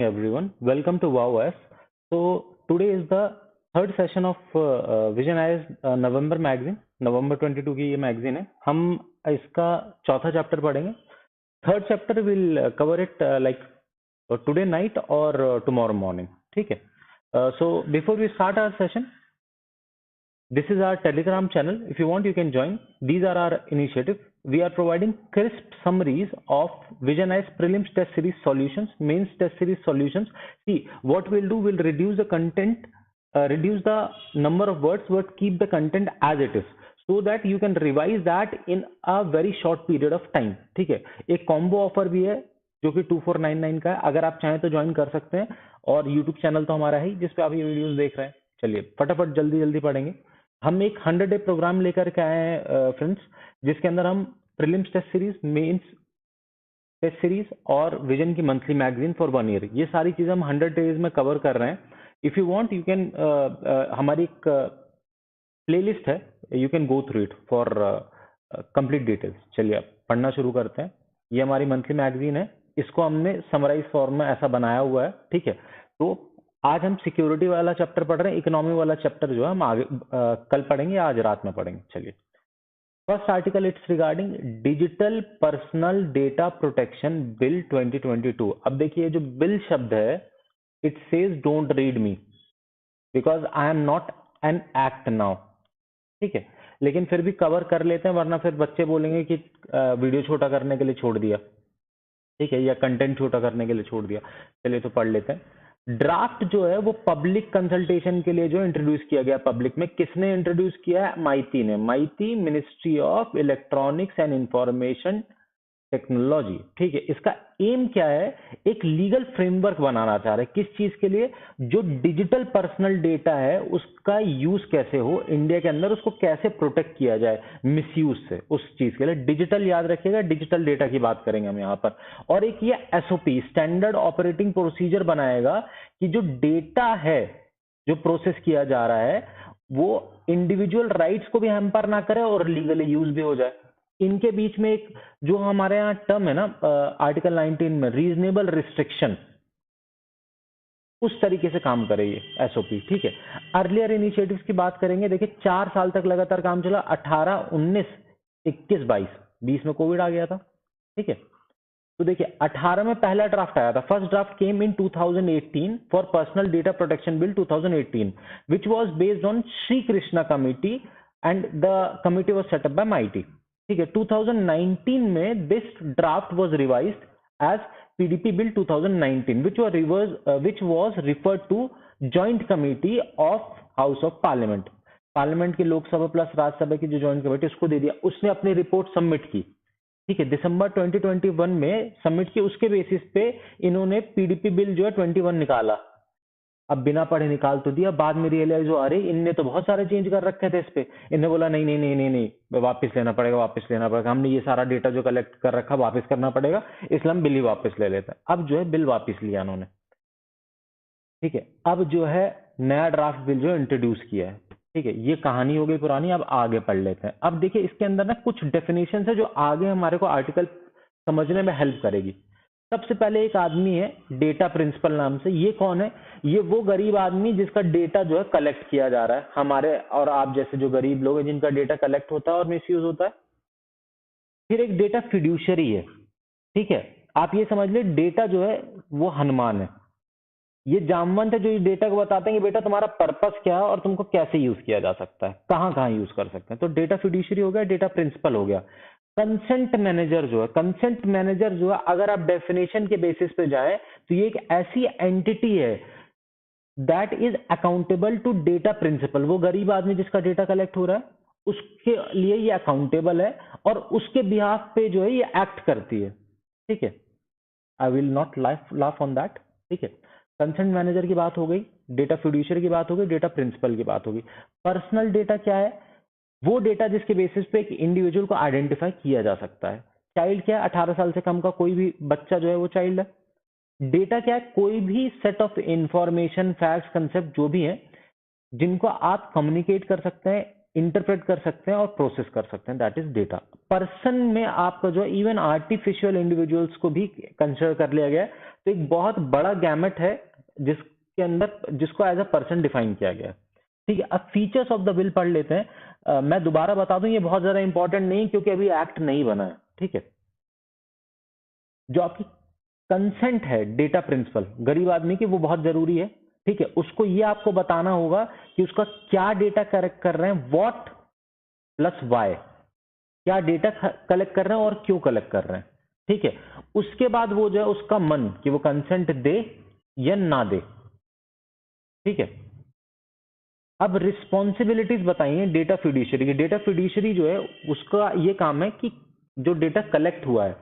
Everyone, welcome to WowOS. So today is the third session of Vision Eyes November magazine. November 22 की ये magazine है. हम इसका चौथा चैप्टर पढ़ेंगे. Third chapter will cover it like today night or tomorrow morning. ठीक है. So before we start our session, this is our Telegram channel. If you want, you can join. These are our initiatives. We are providing crisp summaries of Vision Eyes Prelims Test Series solutions, Mains Test Series solutions. See, what we'll do, we'll reduce the content, reduce the number of words, but keep the content as it is, so that you can revise that in a very short period of time. ठीक है. एक combo offer भी है जो कि 2499 का है. अगर आप चाहें तो ज्वाइन कर सकते हैं. और YouTube चैनल तो हमारा है जिसपे आप ये वीडियोस देख रहे हैं. चलिए फटाफट जल्दी जल्दी पढ़ेंगे. हम एक 100 डे प्रोग्राम लेकर के आए हैं फ्रेंड्स, जिसके अंदर हम prelims test series, mains test series और विजन की मंथली मैगजीन फॉर 1 ईयर, ये सारी चीजें हम 100 डेज में कवर कर रहे हैं. If you want you can, हमारी एक प्लेलिस्ट है, you can go through it for complete details. चलिए अब पढ़ना शुरू करते हैं. ये हमारी मंथली मैगजीन है, इसको हमने समराइज फॉर्म में ऐसा बनाया हुआ है. ठीक है. तो आज हम सिक्योरिटी वाला चैप्टर पढ़ रहे हैं. इकोनॉमी वाला चैप्टर जो है हम आगे कल पढ़ेंगे या आज रात में पढ़ेंगे. चलिए, first article it's regarding digital personal data protection bill 2022. अब देखिए जो बिल शब्द है, it says don't read me because I am not an act now. ठीक है, लेकिन फिर भी कवर कर लेते हैं, वरना फिर बच्चे बोलेंगे कि वीडियो छोटा करने के लिए छोड़ दिया. ठीक है, या कंटेंट छोटा करने के लिए छोड़ दिया. चलिए तो पढ़ लेते हैं. ड्राफ्ट जो है वो पब्लिक कंसल्टेशन के लिए जो इंट्रोड्यूस किया गया पब्लिक में. किसने इंट्रोड्यूस किया है? माइती ने. MeitY, ministry of electronics and information technology. ठीक है. इसका एम क्या है? एक लीगल फ्रेमवर्क बनाना चाह रहे हैं. किस चीज के लिए? जो डिजिटल पर्सनल डेटा है उसका यूज कैसे हो इंडिया के अंदर, उसको कैसे प्रोटेक्ट किया जाए मिसयूज से, उस चीज के लिए. डिजिटल याद रखिएगा, डिजिटल डेटा की बात करेंगे हम यहाँ पर. और एक ये एसओपी, स्टैंडर्ड ऑपरेटिंग प्रोसीजर बनाएगा कि जो डेटा है जो प्रोसेस किया जा रहा है वो इंडिविजुअल राइट्स को भी हैम्पर ना करे और लीगली यूज भी हो जाए. इनके बीच में एक जो हमारे यहाँ टर्म है ना आर्टिकल 19 में, रीजनेबल रिस्ट्रिक्शन, उस तरीके से काम करे ये एसओपी. ठीक है. अर्लियर इनिशिएटिव्स की बात करेंगे. देखिए 4 साल तक लगातार काम चला. 18, 19, 21, 22 में कोविड आ गया था. ठीक है. तो देखिए 18 में पहला ड्राफ्ट आया था. First draft came in 2018 for personal data protection bill 2018 which was based on Shri Krishna committee and the committee was setup by MeitY. ठीक है. 2019 में this draft was revised as PDP bill 2019 which was referred to joint committee of house of parliament. Parliament की Lok Sabha plus Rajya Sabha की जो joint committee, उसको दे दिया. उसने अपनी रिपोर्ट सबमिट की. ठीक है. दिसंबर 2021 में सबमिट की. उसके बेसिस पे इन्होंने पीडीपी बिल जो है 21 निकाला. अब बिना पढ़े निकाल तो दिया. बाद में रियलाइज हो, अरे इनने तो बहुत सारे चेंज कर रखे थे इस पे. इन्हें बोला नहीं नहीं नहीं नहीं नहीं, वापस लेना पड़ेगा, वापस लेना पड़ेगा. हमने ये सारा डेटा जो कलेक्ट कर रखा वापस करना पड़ेगा, इसलिए हम बिल ही वापस ले लेते हैं. अब जो है बिल वापस लिया उन्होंने. ठीक है. अब जो है नया ड्राफ्ट बिल जो इंट्रोड्यूस किया है. ठीक है. ये कहानी हो गई पुरानी. अब आगे पढ़ लेते हैं. अब देखिए इसके अंदर ना कुछ डेफिनेशन है जो आगे हमारे को आर्टिकल समझने में हेल्प करेगी. सबसे पहले एक आदमी है डेटा प्रिंसिपल नाम से. ये कौन है? ये वो गरीब आदमी जिसका डेटा जो है कलेक्ट किया जा रहा है. हमारे और आप जैसे जो गरीब लोग हैं जिनका डेटा कलेक्ट होता है और मिसयूज होता है. फिर एक डेटा फिड्यूशरी है. ठीक है. आप ये समझ ले, डेटा जो है वो हनुमान है. ये जामवंत है जो इस डेटा को बताते हैं कि बेटा तुम्हारा पर्पस क्या है और तुमको कैसे यूज किया जा सकता है, कहां कहां यूज कर सकते हैं. तो डेटा फिड्यूशरी हो गया, डेटा प्रिंसिपल हो गया. कंसेंट मैनेजर जो है, कंसेंट मैनेजर जो है, अगर आप डेफिनेशन के बेसिस पे जाए तो ये एक ऐसी एंटिटी है that is accountable to data principal. वो गरीब आदमी जिसका डेटा कलेक्ट हो रहा है उसके लिए ये अकाउंटेबल है और उसके बिहाफ पे जो है ये एक्ट करती है. ठीक है. I will not laugh on that. ठीक है. कंसेंट मैनेजर की बात हो गई, डेटा फिड्यूशियर की बात हो गई, डेटा प्रिंसिपल की बात होगी. पर्सनल डेटा क्या है? वो डेटा जिसके बेसिस पे एक इंडिविजुअल को आइडेंटिफाई किया जा सकता है. चाइल्ड क्या है? 18 साल से कम का कोई भी बच्चा जो है वो चाइल्ड है. डेटा क्या है? कोई भी set of information, facts, concept जो भी है जिनको आप कम्युनिकेट कर सकते हैं इंटरप्रेट कर सकते हैं और प्रोसेस कर सकते हैं, दैट इज डेटा। पर्सन में आपका जो इवन आर्टिफिशियल इंडिविजुअल्स को भी कंसिडर कर लिया गया है, तो एक बहुत बड़ा गैमेट है जिसके अंदर जिसको एज अ पर्सन डिफाइन किया गया है। ठीक है, अब फीचर्स ऑफ द बिल पढ़ लेते हैं। मैं दोबारा बता दूं, ये बहुत ज्यादा इंपॉर्टेंट नहीं क्योंकि अभी एक्ट नहीं बना है। ठीक है, जो आपकी कंसेंट है डेटा प्रिंसिपल गरीब आदमी की, वो बहुत जरूरी है। ठीक है, उसको ये आपको बताना होगा कि उसका क्या डेटा कलेक्ट कर रहे हैं, व्हाट प्लस वाई, क्या डेटा कलेक्ट कर रहे हैं और क्यों कलेक्ट कर रहे हैं। ठीक है, उसके बाद वो जो है उसका मन कि वो कंसेंट दे या ना दे। ठीक है, अब रिस्पॉन्सिबिलिटीज बताइए डेटा फिड्यूशियरी की। डेटा फिड्यूशियरी जो है उसका ये काम है कि जो डेटा कलेक्ट हुआ है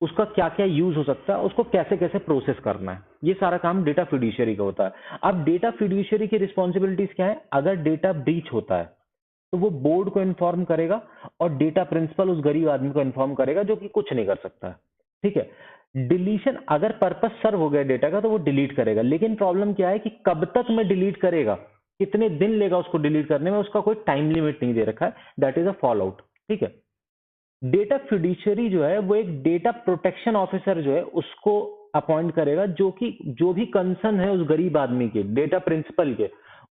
उसका क्या क्या यूज हो सकता है, उसको कैसे कैसे प्रोसेस करना है, ये सारा काम डेटा फिड्यूशियरी का होता है। अब डेटा फिड्यूशियरी की रिस्पॉन्सिबिलिटीज क्या है, अगर डेटा ब्रीच होता है तो वो बोर्ड को इन्फॉर्म करेगा और डेटा प्रिंसिपल उस गरीब आदमी को इन्फॉर्म करेगा जो कि कुछ नहीं कर सकता है। ठीक है, डिलीशन, अगर पर्पस सर्व हो गया डेटा का तो वो डिलीट करेगा, लेकिन प्रॉब्लम क्या है कि कब तक में डिलीट करेगा, कितने दिन लेगा उसको डिलीट करने में, उसका कोई टाइम लिमिट नहीं दे रखा है, that is a fall out. ठीक है, डेटा फिड्यूशियरी जो है वो एक डेटा प्रोटेक्शन ऑफिसर जो है उसको अपॉइंट करेगा, जो भी कंसर्न है उस गरीब आदमी के, डेटा प्रिंसिपल के,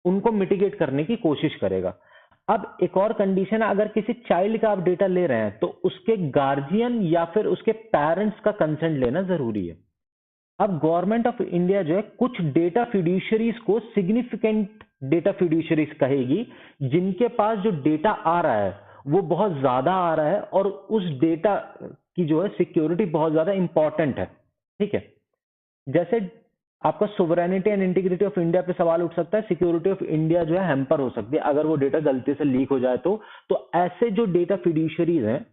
उनको मिटिगेट करने की कोशिश करेगा। अब एक और कंडीशन है, अगर किसी चाइल्ड का आप डेटा ले रहे हैं तो उसके गार्जियन या फिर उसके पेरेंट्स का कंसेंट लेना जरूरी है। अब गवर्नमेंट ऑफ इंडिया जो है कुछ डेटा फिड्यूशरीज को सिग्निफिकेंट डेटा फिड्यूशरीज कहेगी, जिनके पास जो डेटा आ रहा है वो बहुत ज्यादा आ रहा है और उस डेटा की जो है सिक्योरिटी बहुत ज्यादा इंपॉर्टेंट है। ठीक है, जैसे आपका sovereignty and integrity of India पे सवाल उठ सकता है, सिक्योरिटी ऑफ इंडिया जो है हैम्पर हो सकती है अगर वो डेटा गलती से लीक हो जाए तो ऐसे जो डेटा फिड्यूशरीज हैं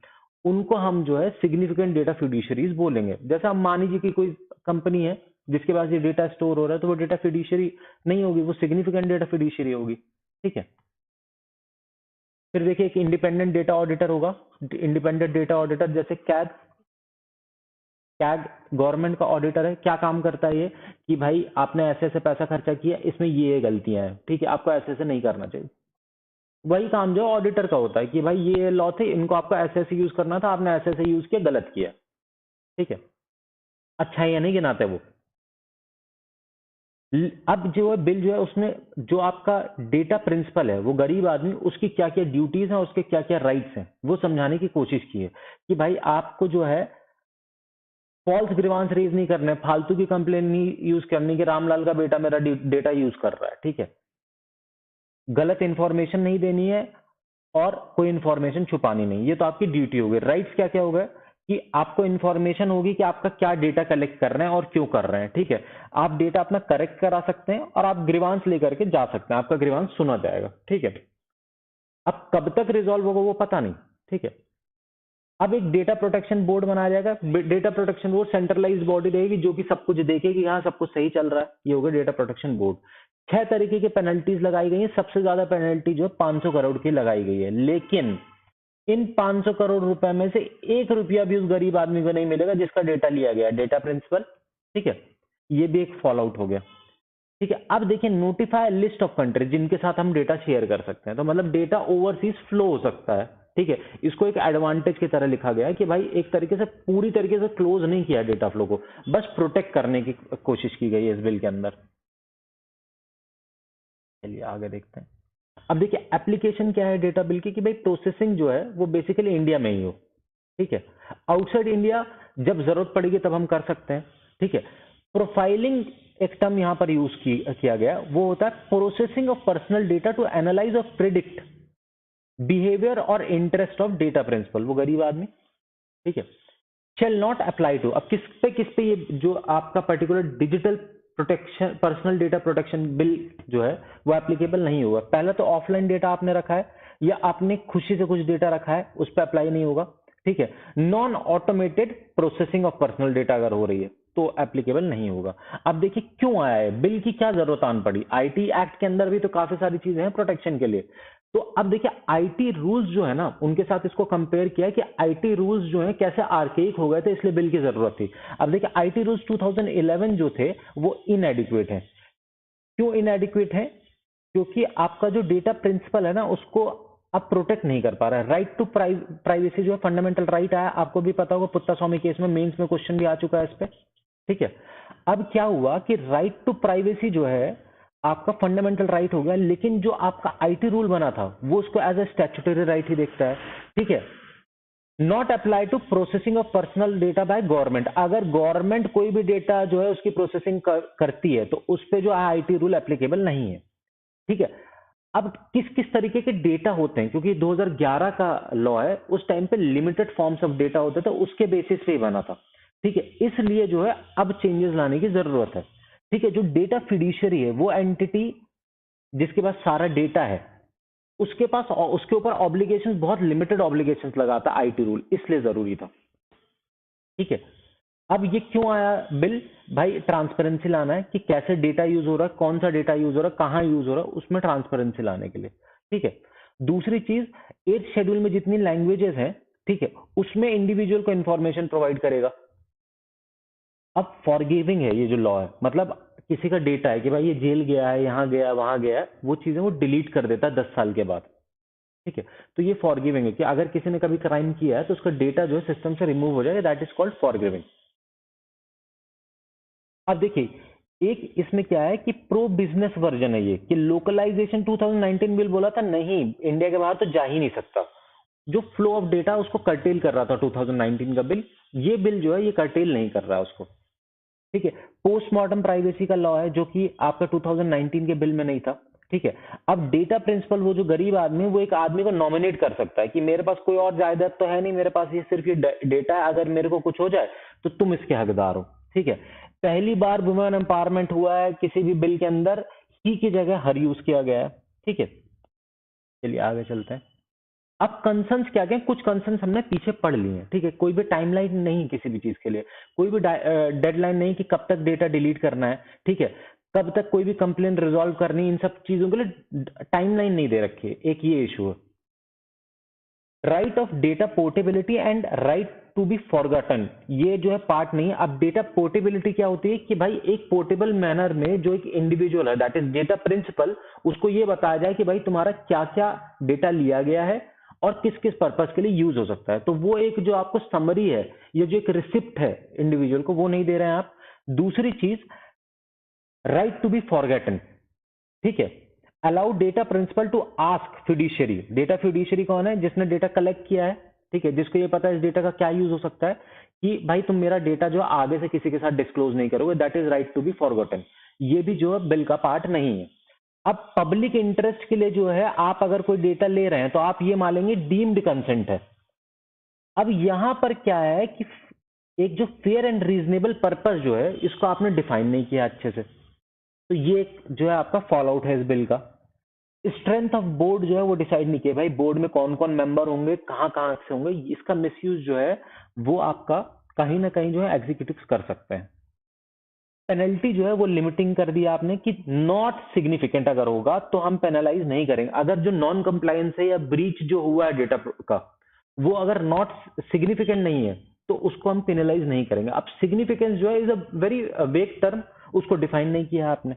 उनको हम जो है सिग्निफिकेंट डेटा फिड्यूशरीज बोलेंगे। जैसे हम मान लीजिए कि कोई कंपनी है जिसके पास ये डेटा स्टोर हो रहा है, तो वो डेटा फिड्यूशरी नहीं होगी, वो सिग्निफिकेंट डेटा फिड्यूशरी होगी। ठीक है, फिर देखिए एक इंडिपेंडेंट डेटा ऑडिटर होगा। इंडिपेंडेंट डेटा ऑडिटर जैसे कैग गवर्नमेंट का ऑडिटर है, क्या काम करता है ये कि भाई आपने ऐसे ऐसे पैसा खर्चा किया, इसमें ये गलतियां हैं, ठीक है, आपको ऐसे ऐसे नहीं करना चाहिए। वही काम जो ऑडिटर का होता है कि भाई ये लॉ थे, इनको आपको ऐसे ऐसे यूज करना था, आपने ऐसे ऐसे यूज किया, गलत किया। ठीक है, अच्छा या नहीं गिनाते वो। अब जो है बिल जो है उसने जो आपका डेटा प्रिंसिपल है वो गरीब आदमी, उसकी क्या क्या ड्यूटीज हैं, उसके क्या क्या राइट्स हैं, वो समझाने की कोशिश की है कि भाई आपको जो है फॉल्स ग्रीवांस रेज नहीं करने, फालतू की कंप्लेन नहीं यूज करनी कि रामलाल का बेटा मेरा डेटा यूज कर रहा है। ठीक है, गलत इंफॉर्मेशन नहीं देनी है और कोई इंफॉर्मेशन छुपानी नहीं, ये तो आपकी ड्यूटी हो गई। राइट्स क्या क्या हो गए कि आपको इंफॉर्मेशन होगी कि आपका क्या डेटा कलेक्ट कर रहे हैं और क्यों कर रहे हैं। ठीक है, आप डेटा अपना करेक्ट करा सकते हैं और आप ग्रीवांस लेकर के जा सकते हैं, आपका ग्रीवांस सुना जाएगा। ठीक है, अब कब तक रिजॉल्व होगा वो पता नहीं। ठीक है, अब एक डेटा प्रोटेक्शन बोर्ड बनाया जाएगा। Data protection board centralize body रहेगी जो कि सब कुछ देखेगी, हाँ सब कुछ सही चल रहा है, ये होगा डेटा प्रोटेक्शन बोर्ड। 6 तरीके की पेनल्टीज लगाई गई है, सबसे ज्यादा पेनल्टी जो 500 करोड़ की लगाई गई है, लेकिन इन 500 करोड़ रुपए में से 1 रुपया भी उस गरीब आदमी को नहीं मिलेगा जिसका डेटा लिया गया, डेटा प्रिंसिपल। ठीक है, ये भी एक फॉल आउट हो गया। ठीक है, अब देखिए नोटिफाई लिस्ट ऑफ कंट्री जिनके साथ हम डेटा शेयर कर सकते हैं, तो मतलब डेटा ओवरसीज फ्लो हो सकता है। ठीक है, इसको एक एडवांटेज की तरह लिखा गया है कि भाई एक तरीके से पूरी तरीके से क्लोज नहीं किया डेटा फ्लो को, बस प्रोटेक्ट करने की कोशिश की गई है इस बिल के अंदर। चलिए आगे देखते हैं। अब देखिए एप्लीकेशन क्या है डेटा बिल की कि भाई प्रोसेसिंग जो है वो बेसिकली इंडिया में ही हो। ठीक है, आउटसाइड इंडिया जब जरूरत पड़ेगी तब हम कर सकते हैं। ठीक है, प्रोफाइलिंग एक टर्म यहां पर यूज किया गया, वो होता है processing of personal data to analyse और प्रिडिक्ट बिहेवियर और इंटरेस्ट ऑफ डेटा प्रिंसिपल, वो गरीब आदमी। ठीक है, शेल नॉट अप्लाई टू, अब किस पे ये जो आपका particular digital protection personal data protection bill जो है वो एप्लीकेबल नहीं होगा। पहला तो ऑफलाइन डेटा आपने रखा है या आपने खुशी से कुछ डेटा रखा है, उस पर अप्लाई नहीं होगा। ठीक है, non automated processing of personal data अगर हो रही है तो एप्लीकेबल नहीं होगा। अब देखिए क्यों आया है, बिल की क्या जरूरत आन पड़ी, आईटी एक्ट के अंदर भी तो काफी सारी चीजें हैं प्रोटेक्शन के लिए। तो अब देखिए आईटी रूल्स जो है ना उनके साथ इसको कंपेयर किया कि आईटी रूल्स जो है कैसे आर्केइक हो गए थे, इसलिए बिल की जरूरत थी। अब देखिए आईटी रूल्स 2011 जो थे वो इनएडिक्वेट है। क्यों इनएडिक्वेट है, क्योंकि आपका जो डेटा प्रिंसिपल है ना उसको आप प्रोटेक्ट नहीं कर पा रहा है। राइट टू प्राइवेसी जो है फंडामेंटल राइट है, आपको भी पता होगा, पुत्ता स्वामी केस में मेंस में क्वेश्चन भी आ चुका है इस पे, ठीक है। अब क्या हुआ कि राइट टू प्राइवेसी जो है आपका फंडामेंटल राइट हो गया, लेकिन जो आपका आईटी रूल बना था वो उसको एज ए स्टैट्यूटरी राइट ही देखता है, ठीक है। Not apply to processing of personal data by government, अगर गवर्नमेंट कोई भी डेटा जो है उसकी प्रोसेसिंग करती है तो उस पर जो है आईटी रूल एप्लीकेबल नहीं है, ठीक है। अब किस किस तरीके के डेटा होते हैं, क्योंकि 2011 का लॉ है, उस टाइम पे लिमिटेड फॉर्म्स ऑफ डेटा होते थे, उसके बेसिस पे ही बना था, ठीक है। इसलिए जो है अब चेंजेस लाने की जरूरत है, ठीक है। जो डेटा फिड्यूशियरी है वो एंटिटी जिसके पास सारा डेटा है, उसके पास उसके ऊपर ऑब्लिगेशन, बहुत लिमिटेड ऑब्लिगेशन लगाता आईटी रूल, इसलिए जरूरी था, ठीक है। अब ये क्यों आया बिल? भाई ट्रांसपेरेंसी लाना है कि कैसे डेटा यूज हो रहा है, कौन सा डेटा यूज हो रहा है, कहां यूज हो रहा है, उसमें ट्रांसपेरेंसी लाने के लिए, ठीक है। दूसरी चीज, 8th शेड्यूल में जितनी लैंग्वेजेस हैं, ठीक है, उसमें इंडिविजुअल को इंफॉर्मेशन प्रोवाइड करेगा। अब फॉरगिविंग है ये जो लॉ है, मतलब किसी का डेटा है कि भाई ये जेल गया है, यहां गया है, वहां गया है, वो चीजें वो डिलीट कर देता है 10 साल के बाद, ठीक है। तो ये फॉरगिविंग है कि अगर किसी ने कभी क्राइम किया है तो उसका डेटा जो है सिस्टम से रिमूव हो जाएगा, दैट इज कॉल्ड फॉरगिविंग। अब देखिए एक इसमें क्या है कि प्रो बिजनेस वर्जन है ये, कि लोकलाइजेशन 2019 बिल बोला था नहीं, इंडिया के बाहर तो जा ही नहीं सकता। जो फ्लो ऑफ डेटा उसको कर्टेल कर रहा था 2019 का बिल, ये बिल जो है ये कर्टेल नहीं कर रहा है उसको, ठीक है। पोस्टमार्टम प्राइवेसी का लॉ है जो कि आपका 2019 के बिल में नहीं था, ठीक है। अब डेटा प्रिंसिपल, वो जो गरीब आदमी वो एक आदमी को नॉमिनेट कर सकता है कि मेरे पास कोई और जायदाद तो है नहीं, मेरे पास ये सिर्फ ये डेटा है, अगर मेरे को कुछ हो जाए तो तुम इसके हकदार हो, ठीक है। पहली बार वुमेन एम्पावरमेंट हुआ है किसी भी बिल के अंदर, ही की जगह हर यूज किया गया है, ठीक है। चलिए आगे चलते हैं। अब कंसर्न्स क्या क्या, कुछ कंसर्न्स हमने पीछे पढ़ लिए हैं, ठीक है। कोई भी टाइमलाइन नहीं किसी भी चीज के लिए, कोई भी डेडलाइन नहीं कि कब तक डेटा डिलीट करना है, ठीक है, कब तक कोई भी कंप्लेंट रिजॉल्व करनी, इन सब चीजों के लिए टाइमलाइन नहीं दे रखी है। एक ये इशू है। Right of data portability and right to be forgotten, ये जो है पार्ट नहीं है। अब डेटा पोर्टेबिलिटी क्या होती है कि भाई एक पोर्टेबल मैनर में जो एक इंडिविजुअल है, दैट इज डेटा प्रिंसिपल, उसको ये बताया जाए कि भाई तुम्हारा क्या क्या डेटा लिया गया है और किस किस पर्पस के लिए यूज हो सकता है। तो वो एक जो आपको समरी है, ये जो एक रिसिप्ट है इंडिविजुअल को, वो नहीं दे रहे हैं आप। दूसरी चीज, राइट टू बी फॉरगेटन, ठीक है। Allow data principal to ask fiduciary, data fiduciary कौन है? जिसने डेटा कलेक्ट किया है, ठीक है, जिसको ये पता है इस डेटा का क्या यूज हो सकता है, कि भाई तुम मेरा डेटा जो आगे से किसी के साथ डिस्क्लोज नहीं करोगे, that is right to be forgotten. ये भी जो है बिल का पार्ट नहीं है। अब पब्लिक इंटरेस्ट के लिए जो है आप अगर कोई डेटा ले रहे हैं तो आप ये मानेंगे डीम्ड कंसेंट है। अब यहां पर क्या है कि एक जो फेयर एंड रीजनेबल पर्पस जो है इसको आपने डिफाइन नहीं किया अच्छे से, तो ये एक जो है आपका फॉल आउट है इस बिल का। स्ट्रेंथ ऑफ बोर्ड जो है वो डिसाइड नहीं किया, भाई बोर्ड में कौन कौन मेंबर होंगे, कहां कहां से होंगे, इसका मिसयूज जो है वो आपका कहीं ना कहीं जो है एग्जीक्यूटिव्स कर सकते हैं। पेनल्टी जो है वो लिमिटिंग कर दिया आपने कि नॉट सिग्निफिकेंट अगर होगा तो हम पेनलाइज नहीं करेंगे। अगर जो नॉन कंप्लायंस है या ब्रीच जो हुआ है डेटा का, वो अगर नॉट सिग्निफिकेंट नहीं है तो उसको हम पेनलाइज नहीं करेंगे। अब सिग्निफिकेंस जो है is a very vague term, उसको डिफाइन नहीं किया आपने,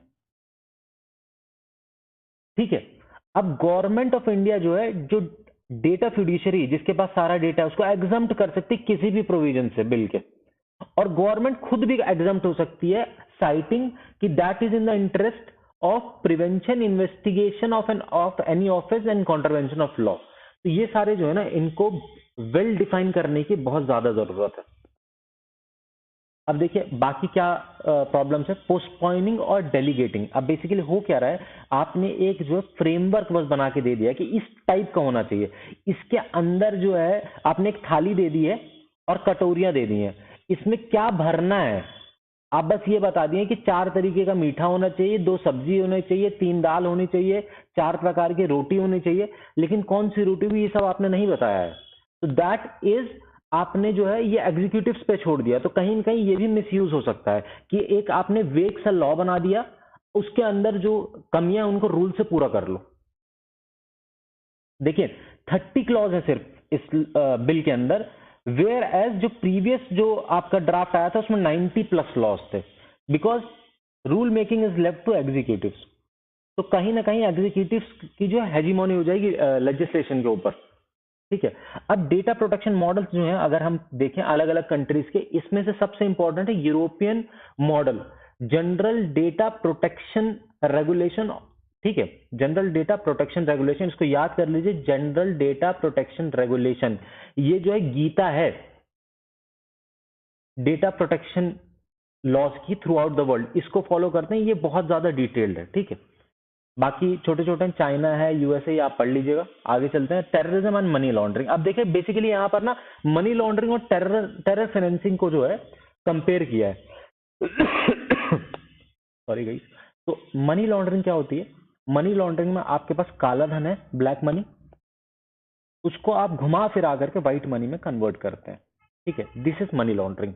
ठीक है। अब गवर्नमेंट ऑफ इंडिया जो है, जो डेटा फिड्यूशियरी जिसके पास सारा डेटा है, उसको एग्जम्प्ट कर सकती है किसी भी प्रोविजन से बिल के, और गवर्नमेंट खुद भी एग्जम्प्ट हो सकती है साइटिंग कि that is in the interest of prevention investigation of any offence and contravention of law. तो ये सारे जो है ना, इनको वेल डिफाइन करने की बहुत ज्यादा जरूरत है। अब देखिए बाकी क्या प्रॉब्लम्स है, पोस्टपोनिंग और डेलीगेटिंग। अब बेसिकली हो क्या रहा है, आपने एक जो है फ्रेमवर्क बस बना के दे दिया कि इस टाइप का होना चाहिए, इसके अंदर जो है आपने एक थाली दे दी है और कटोरियां दे दी हैं, इसमें क्या भरना है आप बस ये बता दिए कि 4 तरीके का मीठा होना चाहिए, 2 सब्जी होनी चाहिए, 3 दाल होनी चाहिए, 4 प्रकार की रोटी होनी चाहिए, लेकिन कौन सी रोटी भी ये सब आपने नहीं बताया है। तो दैट इज, आपने जो है ये एग्जीक्यूटिव्स पे छोड़ दिया। तो कहीं ना कहीं ये भी मिसयूज हो सकता है कि एक आपने वेग सा लॉ बना दिया, उसके अंदर जो कमियां उनको रूल से पूरा कर लो। देखिए 30 क्लॉज है सिर्फ इस बिल के अंदर, वेयर एज जो प्रीवियस जो आपका ड्राफ्ट आया था उसमें 90 प्लस लॉज थे, because rule making is left to executives. तो कहीं ना कहीं एग्जीक्यूटिव्स की जो हेजीमोनी हो जाएगी लेजिस्लेशन के ऊपर, ठीक है। अब डेटा प्रोटेक्शन मॉडल जो है अगर हम देखें अलग अलग कंट्रीज के, इसमें से सबसे इंपॉर्टेंट है European model, general data protection regulation, ठीक है। जनरल डेटा प्रोटेक्शन रेगुलेशन, इसको याद कर लीजिए, जनरल डेटा प्रोटेक्शन रेगुलेशन। ये जो है गीता है डेटा प्रोटेक्शन लॉज की थ्रू आउट द वर्ल्ड, इसको फॉलो करते हैं। ये बहुत ज्यादा डिटेल्ड है, ठीक है। बाकी छोटे छोटे चाइना है, यूएसए, आप पढ़ लीजिएगा। आगे चलते हैं, टेररिज्म एंड मनी लॉन्ड्रिंग। अब देखिए बेसिकली यहाँ पर ना मनी लॉन्ड्रिंग और टेरर फाइनेंसिंग को जो है कंपेयर किया है। Sorry guys. तो मनी लॉन्ड्रिंग क्या होती है? मनी लॉन्ड्रिंग में आपके पास काला धन है, ब्लैक मनी, उसको आप घुमा फिरा करके व्हाइट मनी में कन्वर्ट करते हैं, ठीक है। This is money laundering.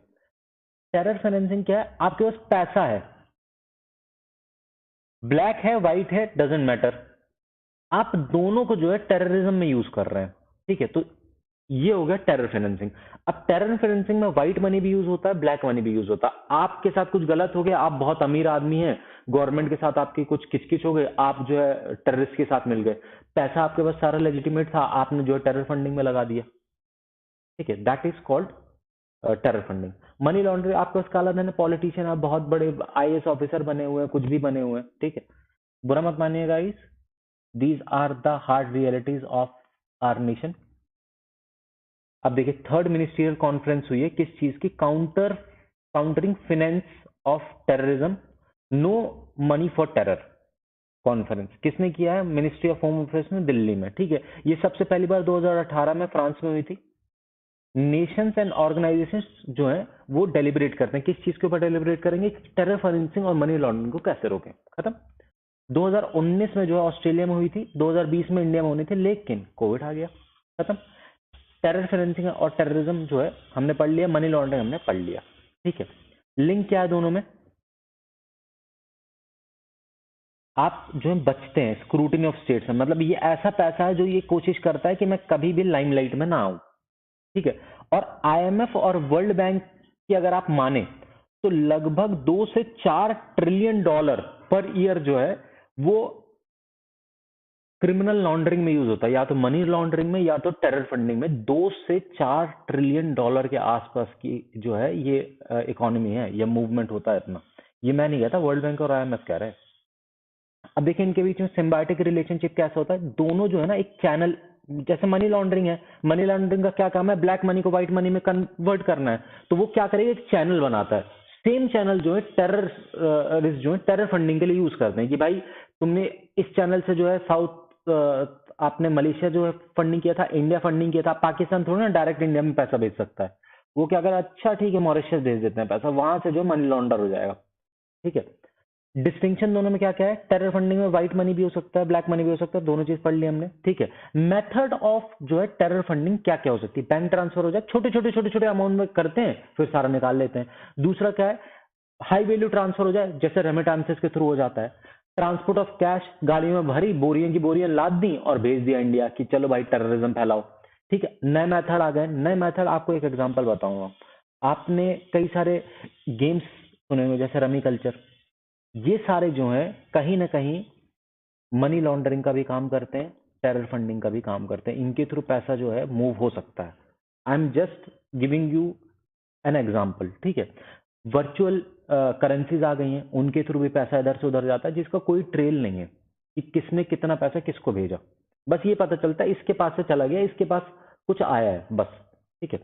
Terror financing क्या है? आपके पास पैसा है, ब्लैक है व्हाइट है डजेंट मैटर, आप दोनों को जो है टेररिज्म में यूज कर रहे हैं, ठीक है। तो ये हो गया टेरर फाइनेंसिंग। अब टेरर फाइनेंसिंग में व्हाइट मनी भी यूज होता है, ब्लैक मनी भी यूज होता है। आपके साथ कुछ गलत हो गया, आप बहुत अमीर आदमी हैं, गवर्नमेंट के साथ आपकी कुछ किचकिच हो गई, आप जो है टेररिस्ट के साथ मिल गए, पैसा आपके पास सारा लेजिटिमेट था, आपने जो है टेरर फंडिंग में लगा दिया, ठीक है। That is called terror funding. Money laundering, आपके पास काला धन है, पॉलिटिशियन, आप बहुत बड़े आईएएस ऑफिसर बने हुए हैं, कुछ भी बने हुए हैं, ठीक है। बुरा मत मानिएगा guys, these are the hard realities of our nation. अब देखिए थर्ड मिनिस्ट्रियल कॉन्फ्रेंस हुई है किस चीज की? Countering finance of terrorism, no money for terror conference. किसने किया है? मिनिस्ट्री ऑफ होम अफेयर्स में, दिल्ली में, ठीक है। ये सबसे पहली बार 2018 में फ्रांस में हुई थी। नेशंस एंड ऑर्गेनाइजेशंस जो है वो डेलिब्रेट करते हैं, किस चीज के ऊपर डेलिब्रेट करेंगे? टेरर फाइनेंसिंग और मनी लॉन्ड्रिंग को कैसे रोकें। खत्म। 2019 में जो है ऑस्ट्रेलिया में हुई थी, 2020 में इंडिया में होनी थी, लेकिन कोविड आ गया। खत्म। टेरर फाइनेंसिंग और टेररिज्म जो है हमने पढ़ लिया, मनी लॉन्ड्रिंग हमने पढ़ लिया, ठीक है। लिंक क्या है दोनों में? आप जो है बचते हैं स्क्रूटिनी ऑफ स्टेट्स में, मतलब ये ऐसा पैसा है जो ये कोशिश करता है कि मैं कभी भी लाइमलाइट में ना आऊं, ठीक है। और आईएमएफ और वर्ल्ड बैंक की अगर आप माने तो लगभग 2 से 4 ट्रिलियन डॉलर पर ईयर जो है वो क्रिमिनल लॉन्ड्रिंग में यूज होता है, या तो मनी लॉन्ड्रिंग में या तो टेरर फंडिंग में। 2 से 4 ट्रिलियन डॉलर के आसपास की जो है ये इकोनॉमी है, ये मूवमेंट होता है इतना। ये मैं नहीं कहता, वर्ल्ड बैंक और आईएमएफ कह रहे हैं। अब देखिए इनके बीच में सिम्बायोटिक रिलेशनशिप कैसा होता है? दोनों जो है ना एक चैनल, जैसे मनी लॉन्ड्रिंग है, मनी लॉन्ड्रिंग का क्या काम है? ब्लैक मनी को व्हाइट मनी में कन्वर्ट करना है, तो वो क्या करेगा? एक चैनल बनाता है। सेम चैनल जो है टेरर जो है टेरर फंडिंग के लिए यूज करते हैं कि भाई तुमने इस चैनल से जो है साउथ आपने मलेशिया जो है फंडिंग किया था, इंडिया फंडिंग किया था, पाकिस्तान थोड़ा ना डायरेक्ट इंडिया में पैसा भेज सकता है। वो क्या करे? अच्छा ठीक है, मॉरिशस भेज देते हैं पैसा, वहां से जो मनी लॉन्डर हो जाएगा, ठीक है। डिस्टिंक्शन दोनों में क्या क्या है? टेरर फंडिंग में व्हाइट मनी भी हो सकता है, ब्लैक मनी भी हो सकता है, दोनों चीज पढ़ ली हमने, ठीक है। मेथड ऑफ जो है टेरर फंडिंग क्या क्या हो सकती है? बैंक ट्रांसफर हो जाए, छोटे छोटे अमाउंट में करते हैं फिर सारा निकाल लेते हैं। दूसरा क्या है? हाई वैल्यू ट्रांसफर हो जाए, जैसे रेमिटेंसेस के थ्रू हो जाता है। ट्रांसपोर्ट ऑफ कैश, गाड़ियों में भरी बोरियों की बोरियां लाद दी और भेज दिया इंडिया कि चलो भाई टेररिज्म फैलाओ, ठीक है। नए मेथड आ गए, नए मेथड आपको एक एग्जांपल बताऊंगा। आपने कई सारे गेम्स सुने होंगे जैसे रमी कल्चर, ये सारे जो हैं कहीं ना कहीं मनी लॉन्ड्रिंग का भी काम करते हैं, टेरर फंडिंग का भी काम करते हैं। इनके थ्रू पैसा जो है मूव हो सकता है। I am just giving you an example, ठीक है। वर्चुअल करेंसीज आ गई हैं, उनके थ्रू भी पैसा इधर से उधर जाता है, जिसका कोई ट्रेल नहीं है कि किसने कितना पैसा किसको भेजा। बस ये पता चलता है इसके पास से चला गया, इसके पास कुछ आया है, बस, ठीक है।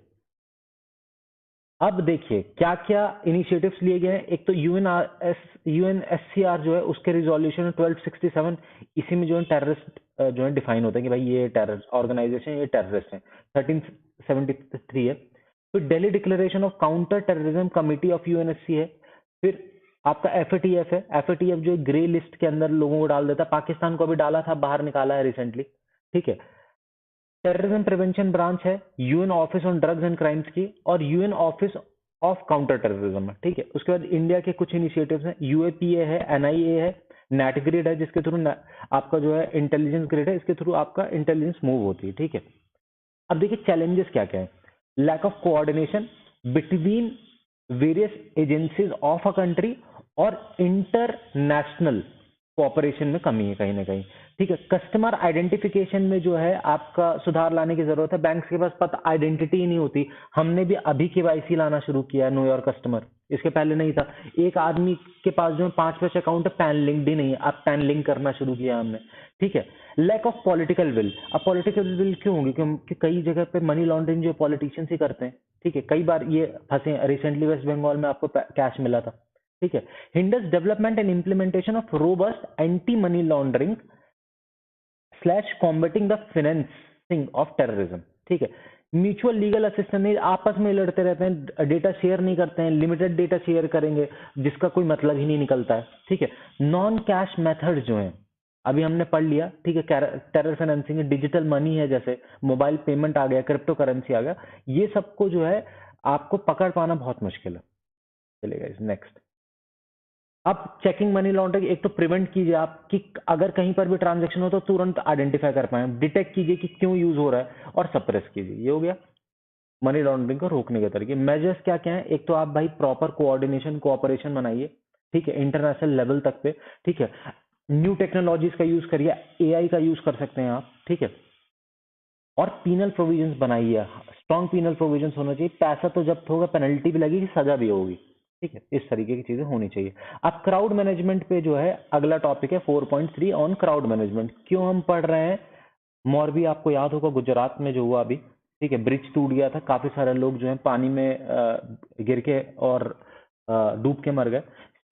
अब देखिए क्या क्या इनिशिएटिव्स लिए गए हैं। एक तो यूएनएससीआर जो है उसके रिजोल्यूशन 1267, इसी में जो है टेररिस्ट जो है डिफाइन होता है कि भाई ये टेररिस्ट ऑर्गेनाइजेशन, ये टेररिस्ट है। 1373 है। फिर Delhi declaration of counter terrorism committee of UNSC है। फिर आपका एफएटीएफ है। एफएटीएफ जो ग्रे लिस्ट के अंदर लोगों को डाल देता है, पाकिस्तान को भी डाला था, बाहर निकाला है रिसेंटली, ठीक है। टेररिज्म प्रिवेंशन ब्रांच है UN office on drugs and crimes की, और UN office of counter terrorism, ठीक है। उसके बाद इंडिया के कुछ इनिशिएटिव्स हैं, यूएपीए है, एनआईए है, नेट ग्रिड है, जिसके थ्रू आपका जो है इंटेलिजेंस ग्रिड है, इसके थ्रू आपका इंटेलिजेंस मूव होती है, ठीक है। अब देखिए चैलेंजेस क्या क्या है। Lack of coordination between various agencies of a country और इंटरनेशनल कोऑपरेशन में कमी है कहीं ना कहीं। ठीक है, कस्टमर आइडेंटिफिकेशन में जो है आपका सुधार लाने की जरूरत है। बैंक्स के पास पता आइडेंटिटी ही नहीं होती। हमने भी अभी केवाईसी लाना शुरू किया है, नो योर कस्टमर, इसके पहले नहीं था। एक आदमी के पास जो 5 अकाउंट है, पैन लिंक्ड ही नहीं है, अब पैन लिंक करना शुरू किया हमने। ठीक है, लैक ऑफ पॉलिटिकल विल। अब पॉलिटिकल विल क्यों होगी? क्योंकि कई जगह पे मनी लॉन्ड्रिंग जो पॉलिटिशियंस ही करते हैं। ठीक है, कई बार ये फंसे। रिसेंटली वेस्ट बंगाल में आपको कैश मिला था। ठीक है, hinders development and implementation of robust anti money laundering slash combating the financing of terrorism. ठीक है, म्यूचुअल लीगल असिस्टेंस नहीं, आपस में लड़ते रहते हैं, डेटा शेयर नहीं करते हैं, लिमिटेड डेटा शेयर करेंगे जिसका कोई मतलब ही नहीं निकलता है। ठीक है, नॉन कैश मेथड जो है अभी हमने पढ़ लिया। ठीक है, टेरर फाइनेंसिंग, डिजिटल मनी है, जैसे मोबाइल पेमेंट आ गया, क्रिप्टो करेंसी आ गया, ये सबको जो है आपको पकड़ पाना बहुत मुश्किल है। चलिए नेक्स्ट। अब चेकिंग मनी लॉन्ड्रिंग एक तो प्रिवेंट कीजिए आप कि अगर कहीं पर भी ट्रांजैक्शन हो तो तुरंत आइडेंटिफाई कर पाए, डिटेक्ट कीजिए कि क्यों यूज हो रहा है और सप्रेस कीजिए। ये हो गया मनी लॉन्ड्रिंग को रोकने के तरीके। मेजर्स क्या क्या है? एक तो आप भाई प्रॉपर कोऑर्डिनेशन कोऑपरेशन बनाइए। ठीक है, इंटरनेशनल लेवल तक पे। ठीक है, न्यू टेक्नोलॉजीज का यूज करिए, एआई का यूज कर सकते हैं आप। ठीक है, और पीनल प्रोविजंस बनाइए, स्ट्रॉन्ग पीनल प्रोविजंस होना चाहिए। पैसा तो जब्त होगा, पेनल्टी भी लगेगी, सजा भी होगी। ठीक है, इस तरीके की चीजें होनी चाहिए। अब क्राउड मैनेजमेंट पे जो है अगला टॉपिक है 4.3 ऑन क्राउड मैनेजमेंट। क्यों हम पढ़ रहे हैं? मोरबी आपको याद होगा, गुजरात में जो हुआ अभी। ठीक है, ब्रिज टूट गया था, काफी सारे लोग जो है पानी में गिर के और डूब के मर गए।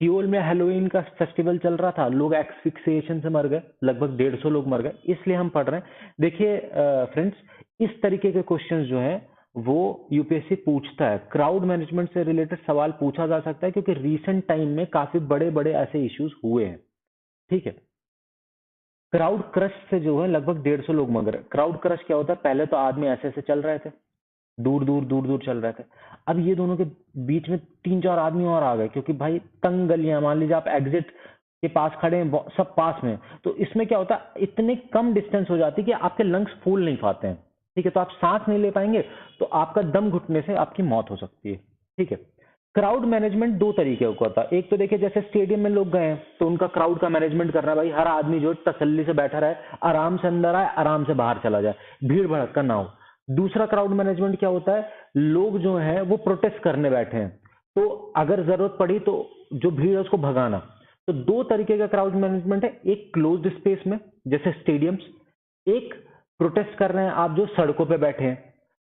सियोल में हेलोइन का फेस्टिवल चल रहा था, लोग एक्सफिक्सिएशन से मर गए, लगभग 150 लोग मर गए। इसलिए हम पढ़ रहे हैं। देखिए फ्रेंड्स, इस तरीके के क्वेश्चंस जो हैं वो यूपीएससी पूछता है। क्राउड मैनेजमेंट से रिलेटेड सवाल पूछा जा सकता है क्योंकि रीसेंट टाइम में काफी बड़े बड़े ऐसे इश्यूज हुए हैं। ठीक है, क्राउड क्रश से जो है लगभग 150 लोग मर गए। क्राउड क्रश क्या होता है? पहले तो आदमी ऐसे ऐसे चल रहे थे, दूर दूर दूर दूर चल रहे थे। अब ये दोनों के बीच में 3-4 आदमी और आ गए, क्योंकि भाई तंग गलियां, मान लीजिए आप एग्जिट के पास खड़े हैं, सब पास में, तो इसमें क्या होता है, इतने कम डिस्टेंस हो जाती है कि आपके लंग्स फूल नहीं पाते हैं। ठीक है, तो आप सांस नहीं ले पाएंगे, तो आपका दम घुटने से आपकी मौत हो सकती है। ठीक है, क्राउड मैनेजमेंट दो तरीके का होता है। एक तो देखिए, जैसे स्टेडियम में लोग गए हैं तो उनका क्राउड का मैनेजमेंट करना है। भाई हर आदमी जो तसल्ली से बैठा रहे, आराम से अंदर आए, आराम से बाहर चला जाए, भीड़ भड़का ना हो। दूसरा क्राउड मैनेजमेंट क्या होता है? लोग जो है वो प्रोटेस्ट करने बैठे हैं, तो अगर जरूरत पड़ी तो जो भीड़ है उसको भगाना। तो दो तरीके का क्राउड मैनेजमेंट है, एक क्लोज्ड स्पेस में जैसे स्टेडियम्स, एक प्रोटेस्ट कर रहे हैं आप जो सड़कों पे बैठे हैं,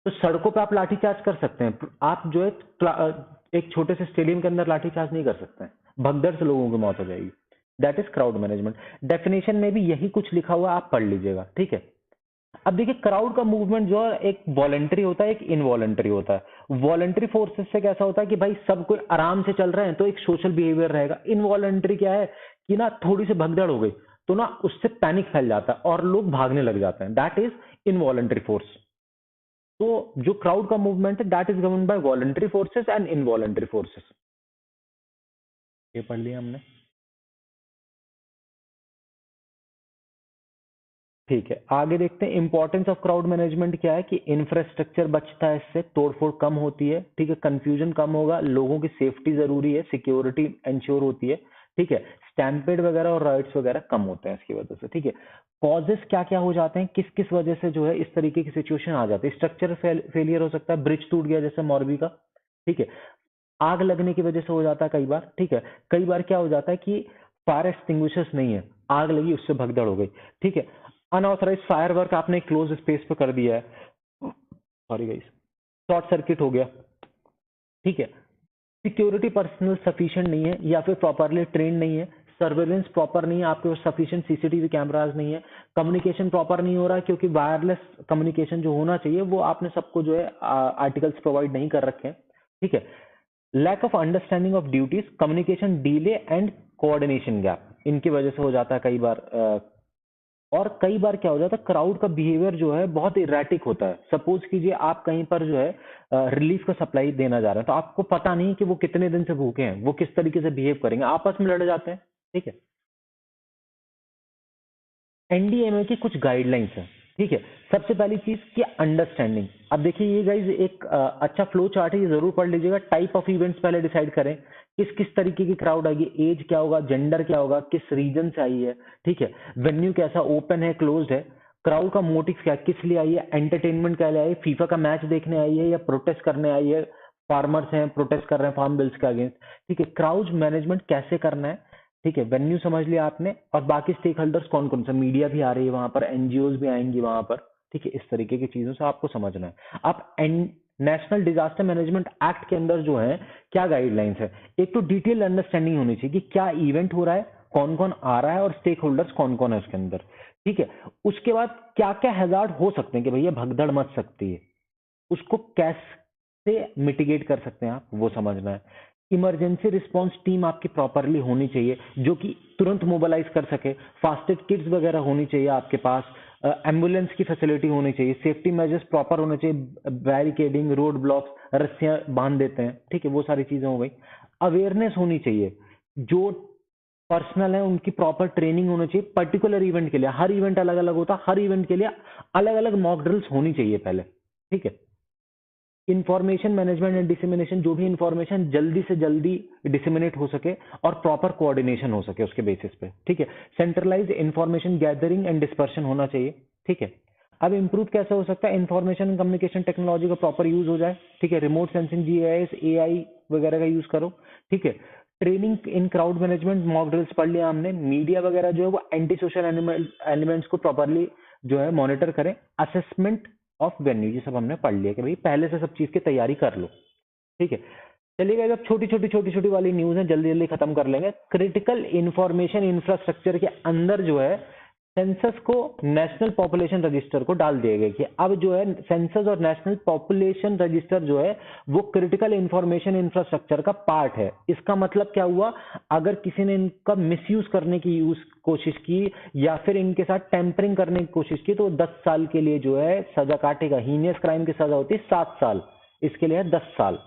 तो सड़कों पे आप लाठीचार्ज कर सकते हैं। आप जो है एक छोटे से स्टेडियम के अंदर लाठीचार्ज नहीं कर सकते हैं, भगदड़ से लोगों की मौत हो जाएगी। That is crowd management. Definition में भी यही कुछ लिखा हुआ, आप पढ़ लीजिएगा। ठीक है, अब देखिए, क्राउड का मूवमेंट जो है एक वॉलेंट्री होता है, एक इनवॉलेंट्री होता है। वॉलेंट्री फोर्सेस से कैसा होता है कि भाई सब कोई आराम से चल रहे हैं तो एक सोशल बिहेवियर रहेगा। इनवॉलेंट्री क्या है कि ना थोड़ी सी भगदड़ हो गई तो ना उससे पैनिक फैल जाता है और लोग भागने लग जाते हैं। That is involuntary force. तो जो क्राउड का मूवमेंट है that is govern by voluntary forces and involuntary forces. ये पढ़ लिया हमने। ठीक है, आगे देखते हैं इंपॉर्टेंस ऑफ क्राउड मैनेजमेंट क्या है कि इंफ्रास्ट्रक्चर बचता है, इससे तोड़फोड़ कम होती है। ठीक है, कंफ्यूजन कम होगा, लोगों की सेफ्टी जरूरी है, सिक्योरिटी इंश्योर होती है। ठीक है, स्टैम्पेड वगैरह और राइट्स वगैरह कम होते हैं इसकी वजह से। ठीक है, कॉजेस क्या क्या हो जाते हैं, किस किस वजह से जो है इस तरीके की सिचुएशन आ जाती है? स्ट्रक्चर फेलियर हो सकता है, ब्रिज टूट गया जैसे मोरबी का। ठीक है, आग लगने की वजह से हो जाता है कई बार। ठीक है, कई बार क्या हो जाता है कि फायर एक्सटिंग्विशर्स नहीं है, आग लगी उससे भगदड़ हो गई। ठीक है, अनऑथराइज फायर वर्क आपने क्लोज स्पेस पे कर दिया है, सॉरी गाइस, शॉर्ट सर्किट हो गया। ठीक है, सिक्योरिटी पर्सनल सफिशिएंट नहीं है या फिर प्रॉपरली ट्रेन नहीं है, सर्वेलेंस प्रॉपर नहीं है, आपके पास सफिशिएंट सीसीटीवी कैमराज नहीं है, कम्युनिकेशन प्रॉपर नहीं हो रहा है क्योंकि वायरलेस कम्युनिकेशन जो होना चाहिए वो आपने सबको जो है आर्टिकल्स प्रोवाइड नहीं कर रखे हैं। ठीक है, lack of understanding of duties, communication delay and coordination gap, इनकी वजह से हो जाता है कई बार। और कई बार क्या हो जाता है, क्राउड का बिहेवियर जो है बहुत इरेटिक होता है। सपोज कीजिए आप कहीं पर जो है रिलीफ का सप्लाई देना जा रहे हैं, तो आपको पता नहीं कि वो कितने दिन से भूखे हैं, वो किस तरीके से बिहेव करेंगे, आपस में लड़ जाते हैं। ठीक है, एनडीएमए की कुछ गाइडलाइंस है। ठीक है। सबसे पहली चीज कि अंडरस्टैंडिंग। अब देखिए ये गाइज एक अच्छा फ्लो चार्ट है, ये जरूर पढ़ लीजिएगा। टाइप ऑफ इवेंट्स पहले डिसाइड करें, किस किस तरीके की क्राउड आएगी, एज क्या होगा, जेंडर क्या होगा, किस रीजन से आई है, ठीक है, वेन्यू कैसा, ओपन है, क्लोज्ड है, क्राउड का मोटिव क्या, किस लिए आई है, एंटरटेनमेंट क्या लिए आई है, फीफा का मैच देखने आई है या प्रोटेस्ट करने आई है, फार्मर्स हैं प्रोटेस्ट कर रहे हैं फार्म बिल्स के अगेंस्ट, ठीक है। क्राउड मैनेजमेंट कैसे करना है, ठीक है, वेन्यू समझ लिया आपने। और बाकी स्टेक होल्डर्स कौन कौन सा, मीडिया भी आ रही है वहां पर, एनजीओ भी आएंगी वहां पर, ठीक है। इस तरीके की चीजों से आपको समझना है। आप नेशनल डिजास्टर मैनेजमेंट एक्ट के अंदर जो है क्या गाइडलाइंस है, एक तो डिटेल अंडरस्टैंडिंग होनी चाहिए कि क्या इवेंट हो रहा है, कौन कौन आ रहा है और स्टेक होल्डर्स कौन कौन है उसके अंदर, ठीक है। उसके बाद क्या क्या हैजार्ड हो सकते हैं कि भैया भगदड़ मच सकती है, उसको कैसे मिटिगेट कर सकते हैं आप, वो समझना है। इमरजेंसी रिस्पांस टीम आपकी प्रॉपरली होनी चाहिए जो कि तुरंत मोबिलाइज कर सके, फास्ट एड किट्स वगैरह होनी चाहिए आपके पास, एम्बुलेंस की फैसिलिटी होनी चाहिए, सेफ्टी मेजर्स प्रॉपर होने चाहिए, बैरिकेडिंग, रोड ब्लॉक्स, रस्सियां बांध देते हैं, ठीक है, वो सारी चीजें हो गई। अवेयरनेस होनी चाहिए, जो पर्सनल है उनकी प्रॉपर ट्रेनिंग होनी चाहिए पर्टिकुलर इवेंट के लिए। हर इवेंट अलग अलग होता है, हर इवेंट के लिए अलग अलग मॉक ड्रिल्स होनी चाहिए पहले, ठीक है। इंफॉर्मेशन मैनेजमेंट एंड डिसेमिनेशन, जो भी इंफॉर्मेशन जल्दी से जल्दी डिसेमिनेट हो सके और प्रॉपर कोऑर्डिनेशन हो सके उसके बेसिस पे, ठीक है। Centralise information gathering and dispersion होना चाहिए, ठीक है। अब इंप्रूव कैसे हो सकता है, इंफॉर्मेशन कम्युनिकेशन टेक्नोलॉजी का प्रॉपर यूज हो जाए, ठीक है। रिमोट सेंसिंग, जीआईएस, एआई वगैरह का यूज करो, ठीक है। Training in crowd management, mock drills पढ़ लिया हमने। मीडिया वगैरह जो है वो एंटी सोशल एलिमेंट्स को प्रॉपरली जो है मॉनिटर करें। असेसमेंट ऑफ वेन्यू, ये सब हमने पढ़ लिया कि भाई पहले से सब चीज की तैयारी कर लो, ठीक है। चलिए अब छोटी छोटी वाली न्यूज है, जल्दी जल्दी खत्म कर लेंगे। क्रिटिकल इंफॉर्मेशन इंफ्रास्ट्रक्चर के अंदर जो है सेंसस को नेशनल पॉपुलेशन रजिस्टर को डाल दिया गया कि अब जो है सेंसस और नेशनल पॉपुलेशन रजिस्टर जो है वो क्रिटिकल इंफॉर्मेशन इंफ्रास्ट्रक्चर का पार्ट है। इसका मतलब क्या हुआ, अगर किसी ने इनका मिसयूज करने की कोशिश की या फिर इनके साथ टेम्परिंग करने की कोशिश की तो 10 साल के लिए जो है सजा काटेगा। हीनियस क्राइम की सजा होती है 7 साल, इसके लिए है 10 साल,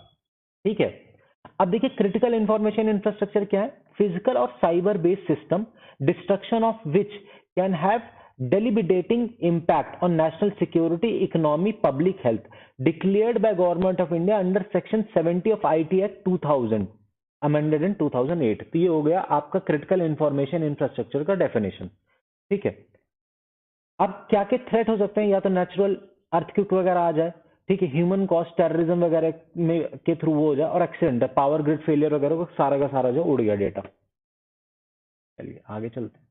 ठीक है। अब देखिए क्रिटिकल इंफॉर्मेशन इंफ्रास्ट्रक्चर क्या है, फिजिकल और cyber based system destruction of which can have debilitating impact on national security, economy, public health, declared by Government of India under Section 70 of IT Act 2000, amended in 2008। तो ये हो गया आपका critical information infrastructure का definition, ठीक है। अब क्या क्या थ्रेट हो सकते हैं, या तो नेचुरल अर्थक्वेक वगैरह आ जाए, ठीक है, ह्यूमन कॉस्ट, टेररिज्म वगैरह में के थ्रू वो हो जाए, और एक्सीडेंट, पावर ग्रिड फेलियर वगैरह का सारा जो उड़ गया डेटा। चलिए आगे चलते हैं।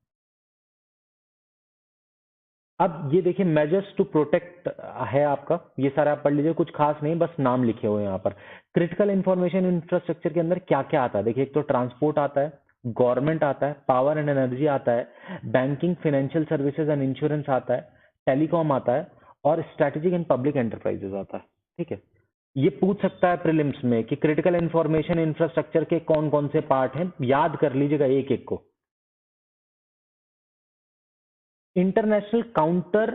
अब ये देखिए मेजर्स टू प्रोटेक्ट है आपका, ये सारा आप पढ़ लीजिए, कुछ खास नहीं, बस नाम लिखे हुए हैं यहाँ पर। क्रिटिकल इंफॉर्मेशन इंफ्रास्ट्रक्चर के अंदर क्या क्या आता है, देखिए एक तो ट्रांसपोर्ट आता है, गवर्नमेंट आता है, पावर एंड एनर्जी आता है, banking, financial services and insurance आता है, टेलीकॉम आता है, और स्ट्रेटेजिक एंड पब्लिक एंटरप्राइजेस आता है, ठीक है। ये पूछ सकता है प्रीलिम्स में कि क्रिटिकल इंफॉर्मेशन इंफ्रास्ट्रक्चर के कौन कौन से पार्ट हैं, याद कर लीजिएगा एक एक को। International counter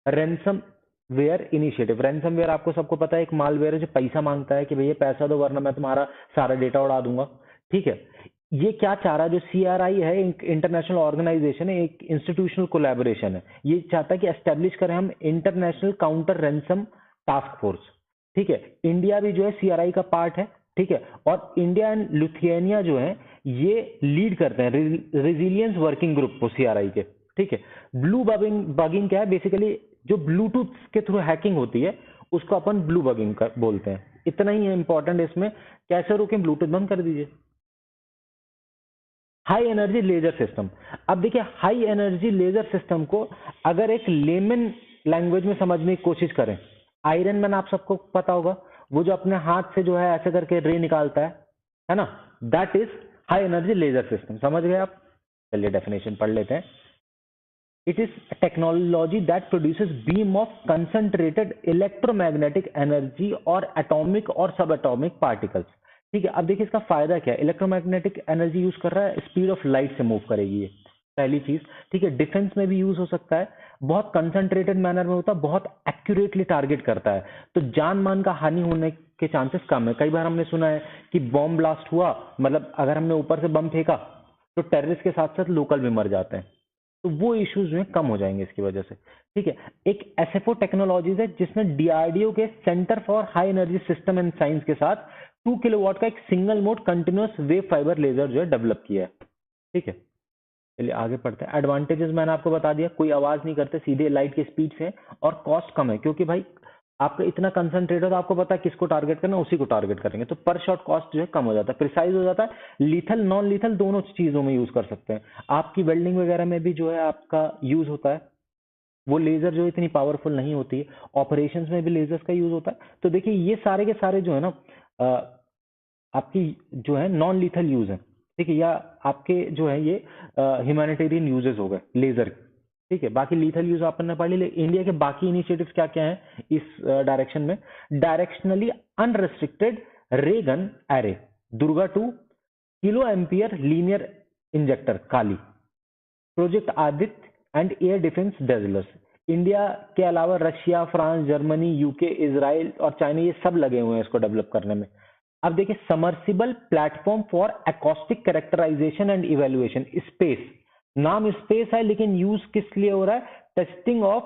ransomware initiative. Ransomware आपको सबको पता है, एक मालवेयर है जो पैसा मांगता है कि भैया पैसा दो वरना मैं तुम्हारा सारा डेटा उड़ा दूंगा, ठीक है। ये क्या चाह रहा है, जो सीआरआई है, इंटरनेशनल ऑर्गेनाइजेशन है, एक इंस्टीट्यूशनल कोलैबोरेशन है, ये चाहता है कि एस्टेब्लिश करें हम international counter ransom task force, ठीक है। इंडिया भी जो है सीआरआई का पार्ट है, ठीक है। और इंडिया एंड लिथुआनिया जो है ये लीड करते हैं रेजिलियंस वर्किंग ग्रुप को सीआरआई के, ठीक है। ब्लू बगिंग क्या है, बेसिकली जो ब्लूटूथ के थ्रू हैकिंग होती है उसको अपन ब्लू बगिंग बोलते हैं। इतना ही है इंपॉर्टेंट इसमें, कैसे रोकें, ब्लूटूथ बंद कर दीजिए। High energy laser system. अब देखिए हाई एनर्जी लेजर सिस्टम को अगर एक लेमन लैंग्वेज में समझने की कोशिश करें, आयरन मैन आप सबको पता होगा, वो जो अपने हाथ से जो है ऐसे करके रे निकालता है ना, that is high energy laser system. समझ गए आप? चलिए डेफिनेशन पढ़ लेते हैं। It is a technology that produces beam of concentrated electromagnetic energy और atomic और subatomic particles। ठीक है, अब देखिए इसका फायदा क्या है। इलेक्ट्रोमैग्नेटिक एनर्जी यूज कर रहा है, स्पीड ऑफ लाइट से मूव करेगी ये, पहली चीज, ठीक है। डिफेंस में भी यूज हो सकता है, बहुत कंसंट्रेटेड मैनर में होता है, बहुत एक्यूरेटली टारगेट करता है, तो जान मान का हानि होने के चांसेस कम है। कई बार हमने सुना है कि बॉम्ब ब्लास्ट हुआ, मतलब अगर हमने ऊपर से बम फेंका तो टेररिस्ट के साथ साथ लोकल भी मर जाते हैं, तो वो इश्यूज जो है कम हो जाएंगे इसकी वजह से। ठीक है, एक SFO टेक्नोलॉजीज है जिसमें DRDO के Centre for High Energy System and Science के साथ 2 किलोवाट का एक single mode continuous wave fibre laser जो है डेवलप किया है। ठीक है, चलिए आगे पढ़ते हैं। एडवांटेजेस मैंने आपको बता दिया, कोई आवाज नहीं करते, सीधे लाइट की स्पीड से, और कॉस्ट कम है, क्योंकि भाई आपका इतना कंसंट्रेट हो तो आपको पता है किसको टारगेट करना, उसी को टारगेट करेंगे, तो पर शॉट कॉस्ट जो है कम हो जाता है, प्रिसाइज हो जाता है, लीथल नॉन लीथल दोनों चीजों में यूज कर सकते हैं। आपकी वेल्डिंग वगैरह में भी जो है आपका यूज होता है, वो लेजर जो इतनी पावरफुल नहीं होती है, ऑपरेशंस में भी लेजर्स का यूज होता है। तो देखिए ये सारे के सारे जो है ना आपकी जो है नॉन लीथल यूज है। ठीक है, या आपके जो है ये ह्यूमैनिटेरियन यूजेस हो गए लेजर। ठीक है, बाकी लीथल यूज आपने पढ़ ली। इंडिया के बाकी इनिशिएटिव्स क्या क्या हैं इस डायरेक्शन में? Directionally unrestricted ray gun array, Durga 2, kilo ampere linear injector Kali, project Aditya and air defence dazzlers. India के अलावा Russia, France, Germany, UK, Israel और चाइना ये सब लगे हुए हैं इसको डेवलप करने में। अब देखिए, submersible platform for acoustic characterisation and evaluation, space, नाम स्पेस है लेकिन यूज किस लिए हो रहा है? Testing of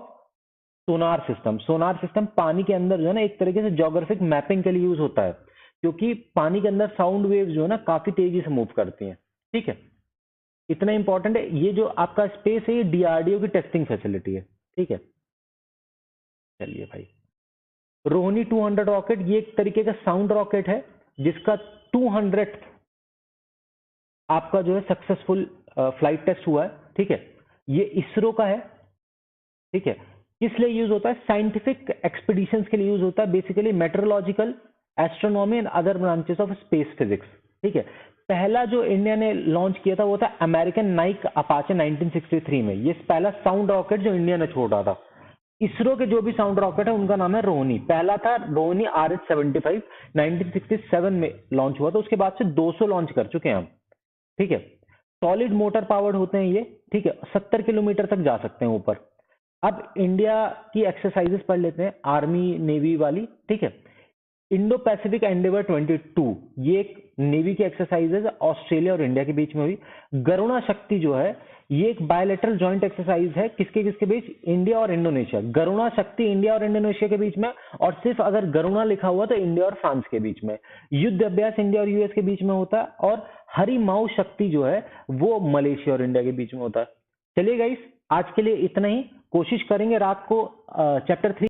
sonar system. Sonar system पानी के अंदर जो है ना एक तरीके से ज्योग्राफिक मैपिंग के लिए यूज होता है, क्योंकि पानी के अंदर साउंड वेव जो है ना काफी तेजी से मूव करती हैं। ठीक है, इतना इंपॉर्टेंट है। ये जो आपका स्पेस है ये DRDO की टेस्टिंग फैसिलिटी है। ठीक है, चलिए भाई, रोहिणी 200 रॉकेट, ये एक तरीके का साउंड रॉकेट है जिसका 200 आपका जो है सक्सेसफुल फ्लाइट टेस्ट हुआ है। ठीक है, ये इसरो का है। ठीक है, किस लिए यूज होता है? साइंटिफिक एक्सपीडिशंस के लिए यूज होता है, basically metrological, astronomy and other branches of space physics. ठीक है, पहला जो इंडिया ने लॉन्च किया था वो था अमेरिकन नाइक अपाचे 1963 में। ये पहला साउंड रॉकेट जो इंडिया ने छोड़ा था। इसरो के जो भी साउंड रॉकेट है उनका नाम है रोहिणी। पहला था रोहिणी RH-75, 1967 में लॉन्च हुआ था। उसके बाद से 200 लॉन्च कर चुके हैं हम। ठीक है, सॉलिड मोटर पावर्ड होते हैं ये। ठीक है, 70 किलोमीटर तक जा सकते हैं ऊपर। अब इंडिया की एक्सरसाइजेस पढ़ लेते हैं, आर्मी नेवी वाली। ठीक है, इंडो पैसिफिक एंडेवर 22, ये एक नेवी की एक्सरसाइज है ऑस्ट्रेलिया और इंडिया के बीच में हुई। गरुणा शक्ति जो है ये एक बायलैटरल जॉइंट एक्सरसाइज है, किसके किसके बीच? इंडिया और इंडोनेशिया। गरुणा शक्ति इंडिया और इंडोनेशिया के बीच में, और सिर्फ अगर गरुणा लिखा हुआ तो इंडिया और फ्रांस के बीच में। युद्ध अभ्यास इंडिया और यूएस के बीच में होता है, और हरिमाऊ शक्ति जो है वो मलेशिया और इंडिया के बीच में होता है। चलिए गाइस, आज के लिए इतना ही। कोशिश करेंगे रात को चैप्टर 3